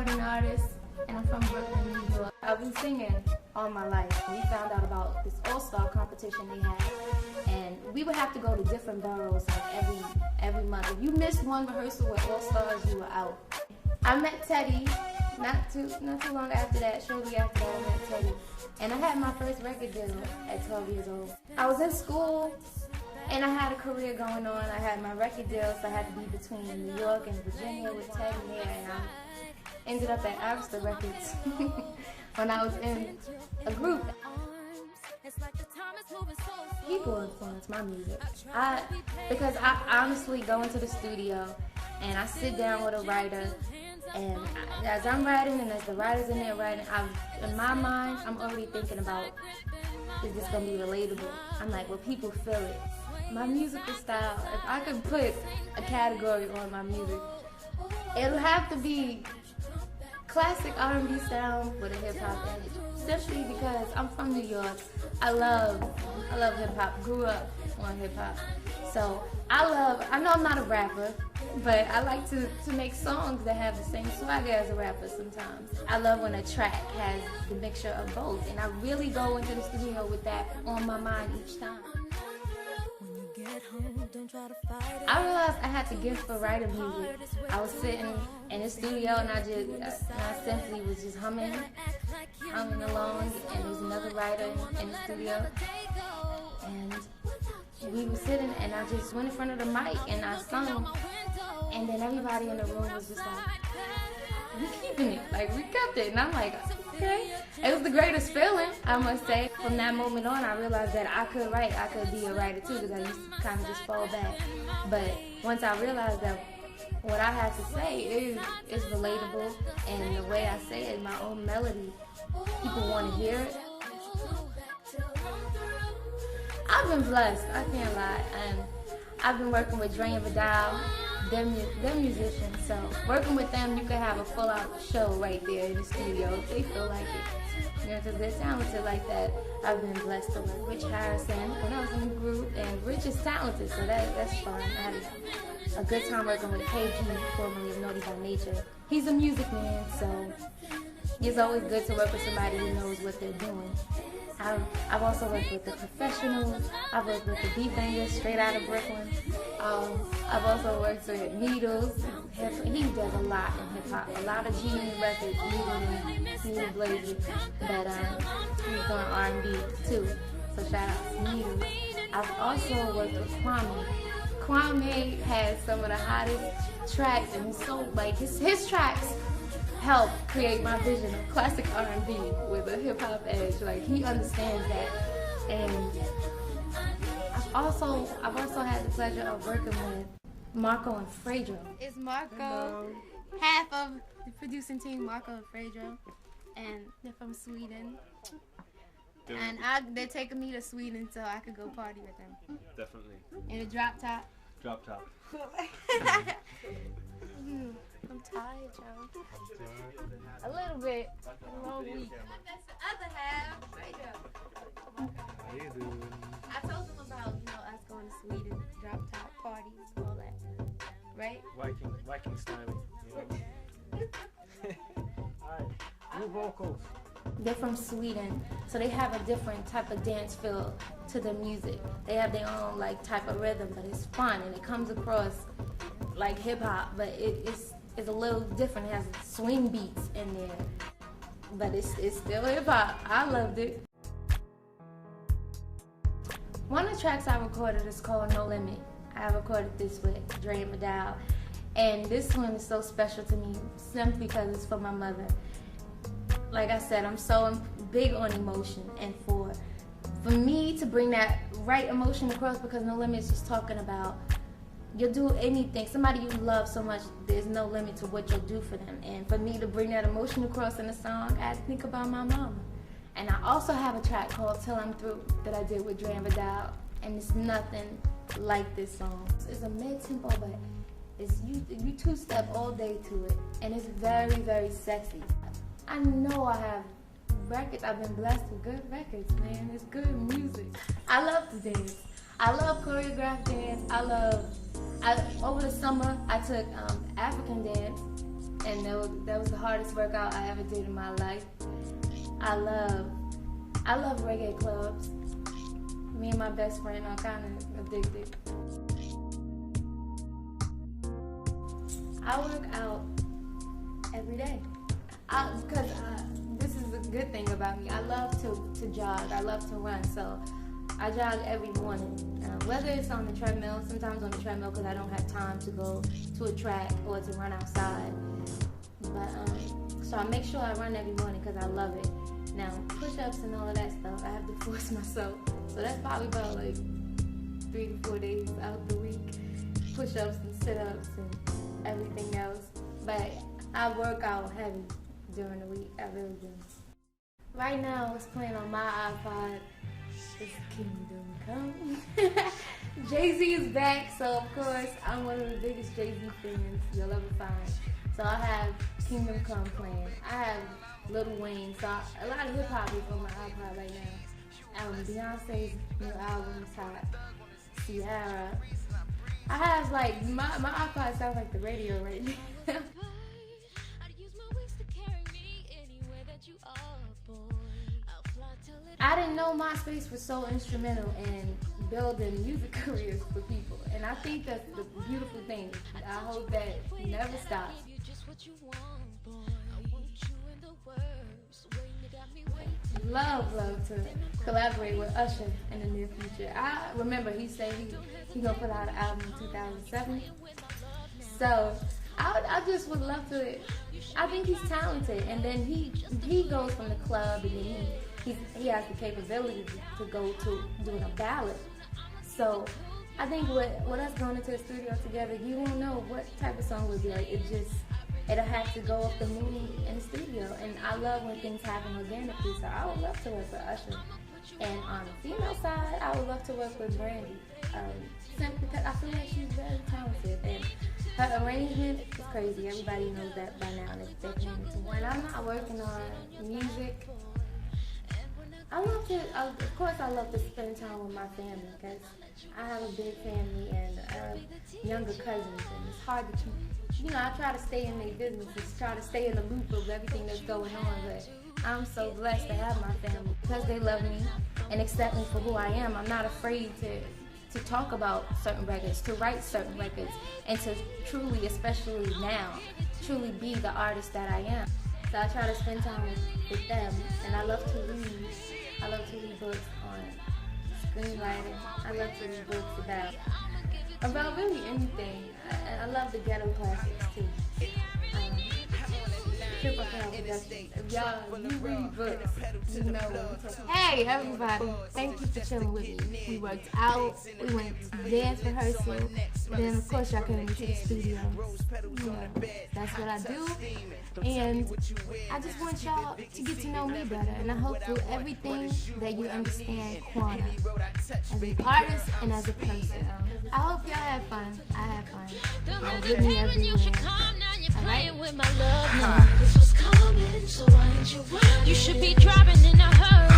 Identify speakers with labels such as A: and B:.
A: recording artist, and I'm from Brooklyn, New York. I've been singing all my life. We found out about this all-star competition they had, and we would have to go to different boroughs like every month. If you missed one rehearsal with all-stars, you were out. I met Teddy not too long after that. Shortly after that, I met Teddy, and I had my first record deal at 12 years old. I was in school, and I had a career going on. I had my record deal, so I had to be between New York and Virginia with Teddy here, and I ended up at Arista Records when I was in a group. People influence my music. Because I honestly go into the studio and I sit down with a writer, and as I'm writing and as the writer's in there writing, in my mind, I'm already thinking about, is this going to be relatable? I'm like, well, people feel it. My musical style, if I could put a category on my music, it'll have to be classic R&B sound with a hip-hop edge. Simply because I'm from New York. I love hip-hop, grew up on hip-hop. So I know I'm not a rapper, but I like to make songs that have the same swagger as a rapper sometimes. I love when a track has the mixture of both, and I really go into the studio with that on my mind each time. I realized I had the gift for writing music. I was sitting in the studio and I simply was just humming along, and there was another writer in the studio, and we were sitting, and I just went in front of the mic and I sung, and then everybody in the room was just like, we keeping it, like we kept it, and I'm like, okay. It was the greatest feeling, I must say. From that moment on, I realized that I could write, I could be a writer too, because I used to kind of just fall back. But once I realized that what I had to say is relatable, and the way I say it, my own melody, people want to hear it. I've been blessed, I can't lie, and I've been working with Dre and Vidal. They're musicians, so working with them, you can have a full-out show right there in the studio if they feel like it. You know, because they're talented like that. I've been blessed to work with Rich Harrison when I was in the group, and Rich is talented, so that's fun. I had a good time working with KG, formerly of Naughty by Nature. He's a music man, so it's always good to work with somebody who knows what they're doing. I've also worked with the Professionals. I've worked with the Beat Bangers straight out of Brooklyn. I've also worked with Needles. He does a lot in hip hop. A lot of G-Unit records, Needle Blazer. But he's doing R&B too. So shout out to Needles. I've also worked with Quana. Quana has some of the hottest tracks, and so like his tracks help create my vision of classic R&B with a hip-hop edge. Like, he understands that. And I've also had the pleasure of working with Marco and Fredro. It's Marco, half of the producing team, Marco and Fredro, and they're from Sweden. And they're taking me to Sweden so I could go party with them.
B: Definitely.
A: In a drop top.
B: Drop top.
A: I'm tired, Joe. A little bit. A long week. That's the other half.
B: How you doing?
A: I told them about, us going to Sweden, drop top parties, all that. Right?
B: Viking styling. Alright. New vocals.
A: They're from Sweden, so they have a different type of dance feel to the music. They have their own type of rhythm, but it's fun and it comes across like hip hop, but it's a little different. It has swing beats in there, but it's still hip hop. I loved it. One of the tracks I recorded is called No Limit. I recorded this with Dre and Vidal, and this one is so special to me simply because it's for my mother. Like I said, I'm so big on emotion, and for me to bring that right emotion across, because No Limit is just talking about you'll do anything. Somebody you love so much, there's no limit to what you'll do for them. And for me to bring that emotion across in a song, I think about my mama. And I also have a track called Till I'm Through that I did with Dre and Vidal, and it's nothing like this song. It's a mid-tempo, but it's you two-step all day to it, and it's very, very sexy. I know I have records. I've been blessed with good records, man. It's good music. I love to dance. I love choreographed dance. Over the summer, I took African dance, and that was the hardest workout I ever did in my life. I love reggae clubs. Me and my best friend are kind of addicted. I work out every day because this is a good thing about me. I love to jog. I love to run, so I jog every morning. Whether it's on the treadmill, sometimes on the treadmill because I don't have time to go to a track or to run outside. But so I make sure I run every morning because I love it. Now push-ups and all of that stuff, I have to force myself. So that's probably about like 3 to 4 days out the week. Push-ups and sit-ups and everything else. But I work out heavy during the week. I really do. Right now, I was playing on my iPod. It's Kingdom Come. Jay-Z is back, so of course I'm one of the biggest Jay-Z fans you'll ever find. So I have Kingdom Come playing. I have Lil Wayne, so a lot of hip hop is on my iPod right now. Beyonce's new album is hot. Ciara. I have like my iPod sounds like the radio right now. I didn't know MySpace was so instrumental in building music careers for people, and I think that's the beautiful thing. I hope that never stops. Love to collaborate with Usher in the near future. I remember he said he gonna put out an album in 2007. So I just would love to. I think he's talented, and then he goes from the club, and then he has the capability to go to doing a ballad. So I think with us going into the studio together, you won't know what type of song would be like. It'll have to go off the mood in the studio, and I love when things happen organically. So I would love to work with Usher. And on the female side, I would love to work with Brandy. Simply because I feel like she's very talented, and her arrangement is crazy. Everybody knows that by now. They're paying attention. When I'm not working on music, of course I love to spend time with my family because I have a big family and I have younger cousins, and it's hard to keep, I try to stay in their businesses, try to stay in the loop of everything that's going on, but I'm so blessed to have my family because they love me and accept me for who I am. I'm not afraid to talk about certain records, to write certain records, and to truly, especially now, truly be the artist that I am. So I try to spend time with them, and I love to read. I love to read books on screenwriting. I love to read books about really anything. I love the ghetto classics too. If y'all you read books, you know what I'm talking about. Hey everybody, thank you for chilling with me. We worked out, we went to dance rehearsal, and then of course y'all came into the studio. That's what I do, and I just want y'all to get to know me better, and I hope through everything that you understand Quana as an artist and as a person. I hope y'all have fun. I have fun. With me everywhere. Alright?
C: This was coming, so why didn't you run? You should be driving in a hurry.